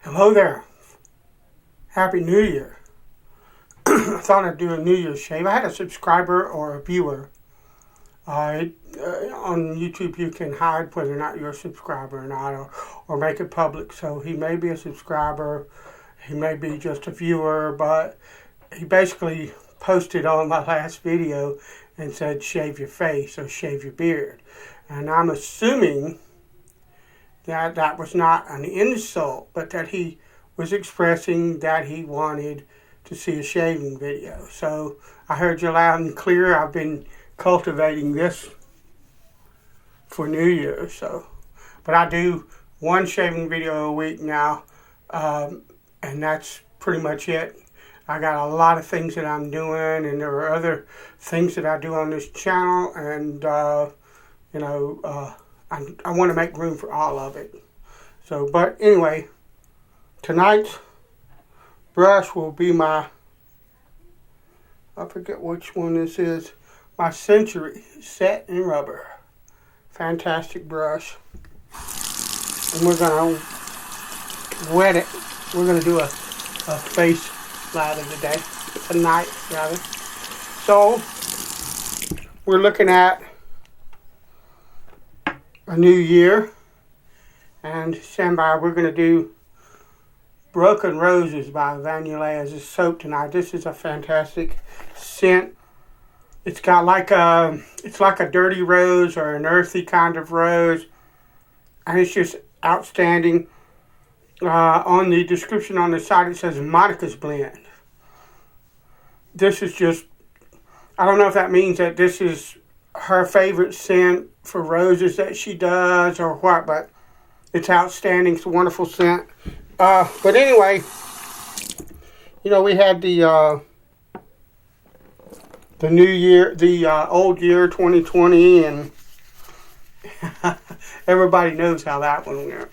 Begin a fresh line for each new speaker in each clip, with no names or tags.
Hello there. Happy New Year. I thought I'd do a New Year's shave. I had a subscriber or a viewer. On YouTube you can hide whether or not you're a subscriber or not, or make it public. So he may be a subscriber, he may be just a viewer, but he basically posted on my last video and said shave your face or shave your beard. And I'm assuming that that was not an insult, but that he was expressing that he wanted to see a shaving video. So I heard you loud and clear. I've been cultivating this for New Year. But I do one shaving video a week now, and that's pretty much it. I got a lot of things that I'm doing, and there are other things that I do on this channel, and I want to make room for all of it. So, but anyway, tonight's brush will be my, I forget which one this is, my Century Set in Rubber. Fantastic brush. And we're going to wet it. We're going to do a face lather tonight rather. So, we're looking at a new year, and stand by, we're going to do Broken Roses by Yulay as a soap tonight. This is a fantastic scent. It's got it's like a dirty rose or an earthy kind of rose, and it's just outstanding. On the description on the side it says Monica's blend. This is just, I don't know if that means that this is her favorite scent for roses that she does or what, but it's outstanding. It's a wonderful scent. But anyway, we had the new year, the old year 2020, and everybody knows how that one went.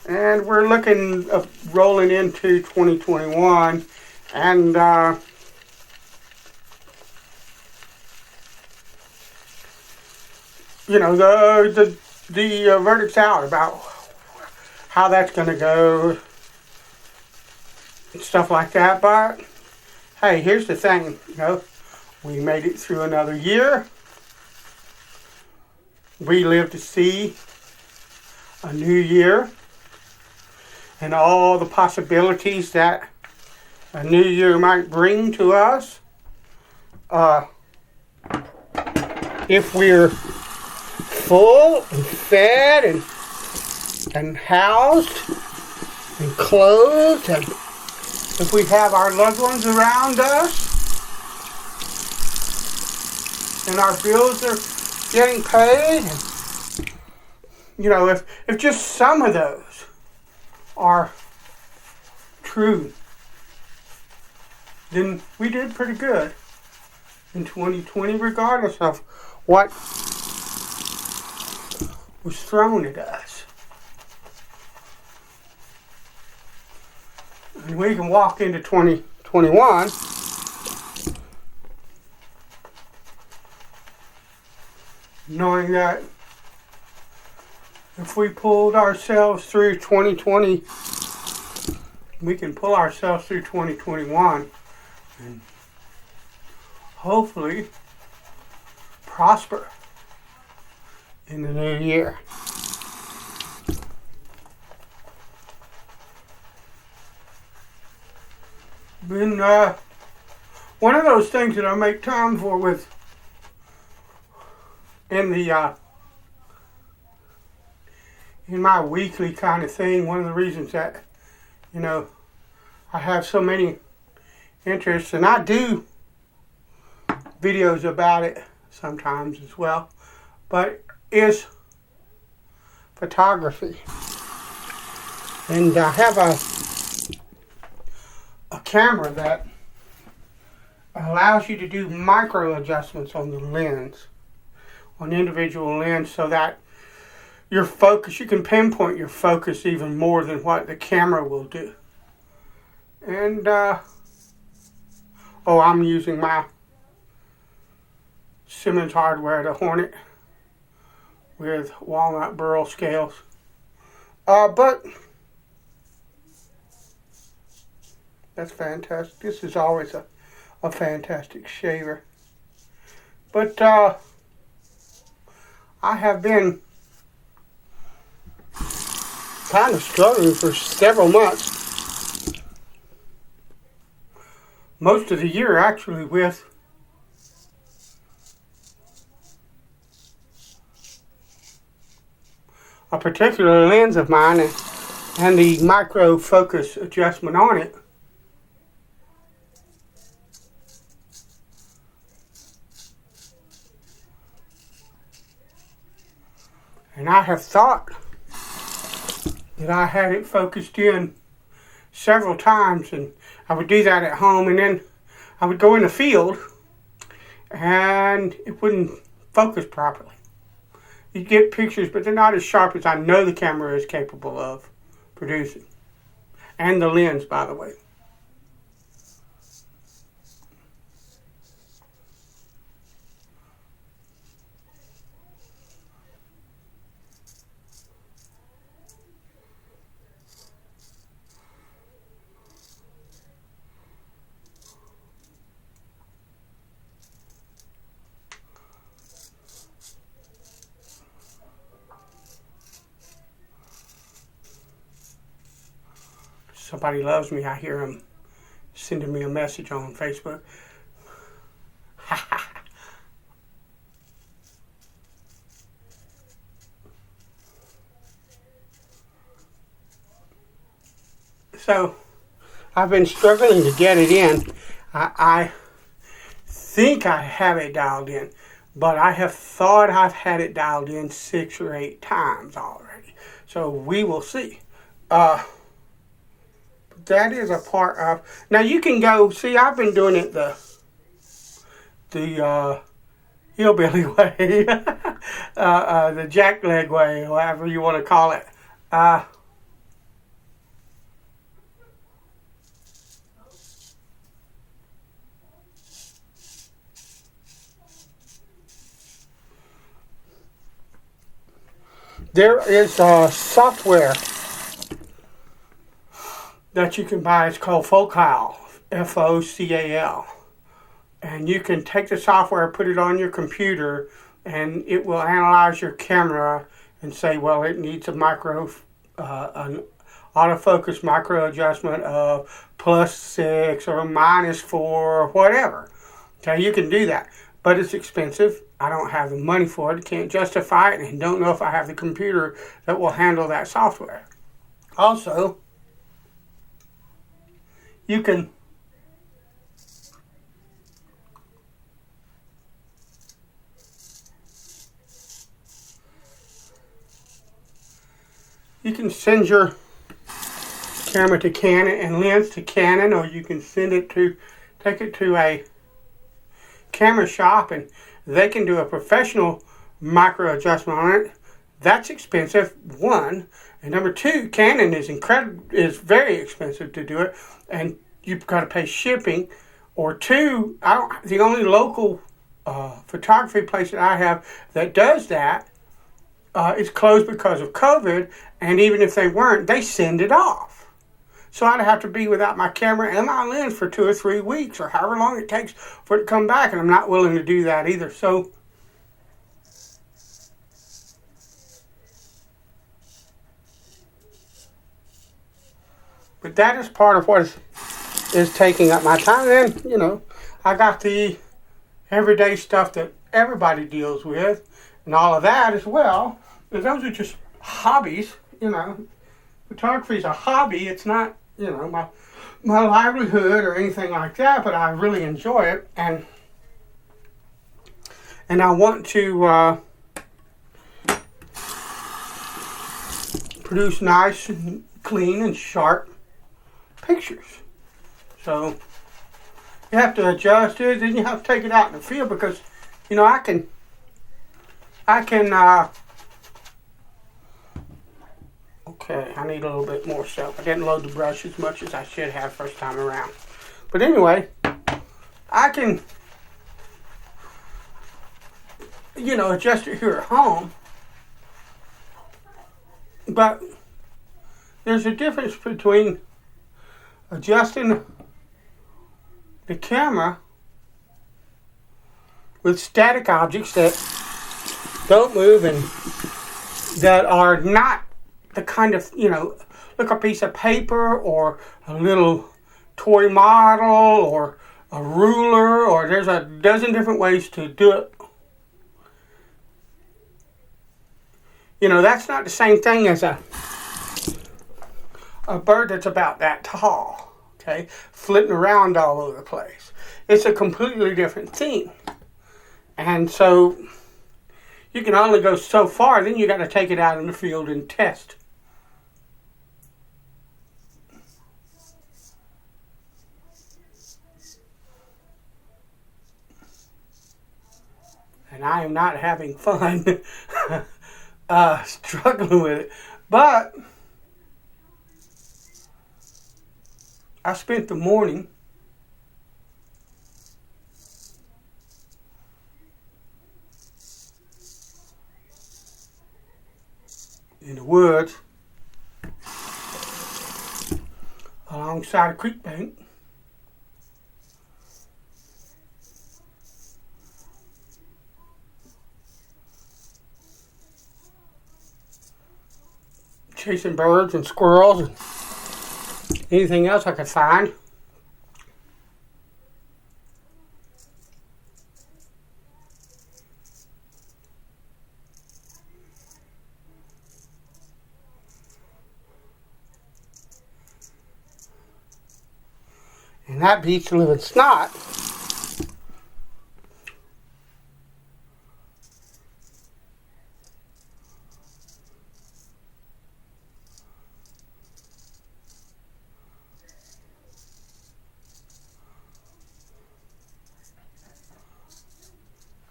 And we're looking rolling into 2021, and the verdict's out about how that's going to go and stuff like that. But hey, here's the thing, we made it through another year. We live to see a new year and all the possibilities that a new year might bring to us. If we're full and fed and housed and clothed, and if we have our loved ones around us and our bills are getting paid, and if just some of those are true, then we did pretty good in 2020, regardless of what was thrown at us. And we can walk into 2021 knowing that if we pulled ourselves through 2020, we can pull ourselves through 2021 and hopefully prosper in the new year. Been one of those things that I make time for with in my weekly kind of thing. One of the reasons that I have so many interests, and I do videos about it sometimes as well, but is photography. And I have a camera that allows you to do micro adjustments on the lens, on the individual lens, so that your focus, you can pinpoint your focus even more than what the camera will do. And I'm using my Simmons Hardware, the Hornet, with walnut burl scales. But That's fantastic. This is always a fantastic shaver. But I have been kind of struggling for several months. Most of the year, actually, with a particular lens of mine and the micro focus adjustment on it. And I have thought that I had it focused in several times, and I would do that at home, and then I would go in the field and it wouldn't focus properly. You get pictures, but they're not as sharp as I know the camera is capable of producing. And the lens, by the way. Somebody loves me. I hear him sending me a message on Facebook. So, I've been struggling to get it in. I think I have it dialed in, but I have thought I've had it dialed in 6 or 8 times already. So, we will see. That is a part of. Now you can go see. I've been doing it the hillbilly way, the jackleg way, or however you want to call it. There is software that you can buy. It's called Focal, Focal. And you can take the software, put it on your computer, and it will analyze your camera and say, well, it needs an autofocus micro adjustment of +6 or -4 or whatever. Okay, you can do that. But it's expensive. I don't have the money for it. Can't justify it, and don't know if I have the computer that will handle that software. Also, you can send your camera to Canon and lens to Canon, or you can take it to a camera shop and they can do a professional micro adjustment on it. That's expensive, one. And number two, Canon is very expensive to do it, and you've got to pay shipping. Or two, the only local photography place that I have that does that is closed because of COVID, and even if they weren't, they send it off. So I'd have to be without my camera and my lens for 2 or 3 weeks, or however long it takes for it to come back, and I'm not willing to do that either. So but that is part of what is taking up my time. And I got the everyday stuff that everybody deals with and all of that as well. But those are just hobbies. Photography is a hobby. It's not, my livelihood or anything like that, but I really enjoy it, and I want to produce nice and clean and sharp pictures. So you have to adjust it, and you have to take it out in the field, because I can okay, I need a little bit more soap. I didn't load the brush as much as I should have first time around. But anyway, I can adjust it here at home. But there's a difference between adjusting the camera with static objects that don't move and that are not the kind of, look, a piece of paper or a little toy model or a ruler, or there's a dozen different ways to do it. That's not the same thing as a bird that's about that tall, okay, flitting around all over the place. It's a completely different thing. And so you can only go so far, then you got to take it out in the field and test. And I am not having fun struggling with it. But I spent the morning in the woods alongside a creek bank. Chasing birds and squirrels and anything else I could find. And that beats the living snot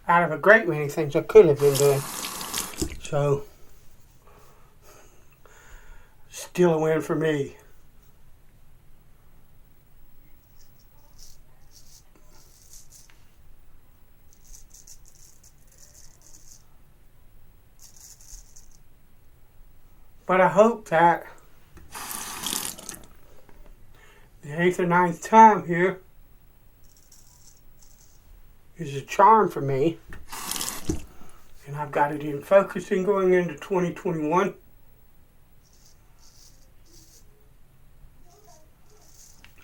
out of a great many things I could have been doing. So, still a win for me. But I hope that the 8th or 9th time here is a charm for me. And I've got it in focusing going into 2021.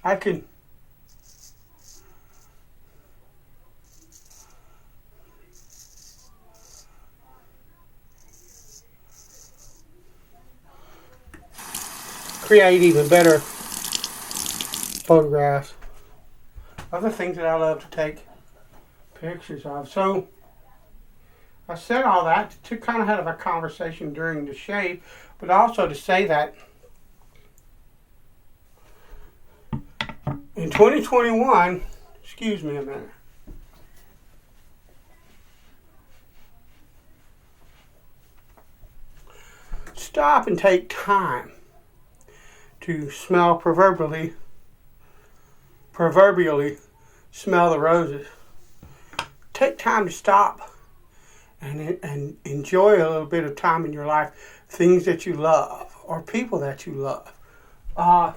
I can create even better photographs. Other things that I love to take pictures of. So I said all that to kind of have a conversation during the shave, but also to say that in 2021, excuse me a minute, stop and take time to smell proverbially smell the roses. Take time to stop and enjoy a little bit of time in your life, things that you love or people that you love. I'm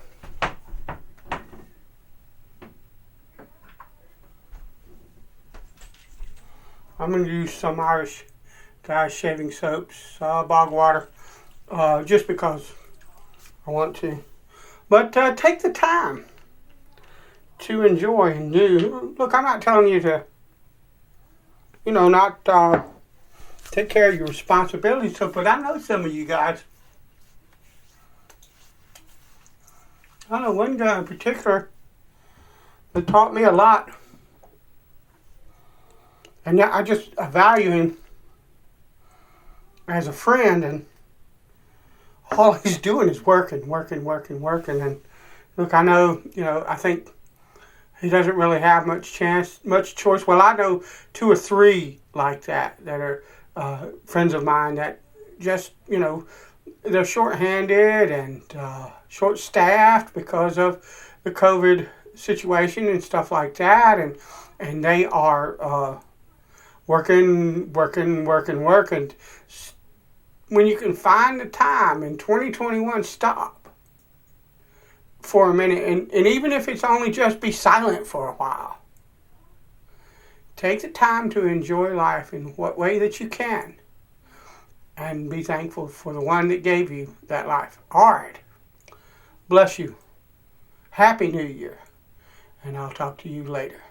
going to use some Irish Guys shaving soaps, bog water, just because I want to. But take the time to enjoy and do. Look, I'm not telling you to, not take care of your responsibilities. So, but I know some of you guys. I know one guy in particular that taught me a lot. And I value him as a friend, and all he's doing is working. And look, I know, I think he doesn't really have much choice. Well, I know 2 or 3 like that are friends of mine that just, they're short-handed and short-staffed because of the COVID situation and stuff like that, and they are working. When you can find the time in 2021, stop for a minute, and even if it's only just be silent for a while. Take the time to enjoy life in what way that you can, and be thankful for the one that gave you that life. All right. Bless you. Happy New Year. And I'll talk to you later.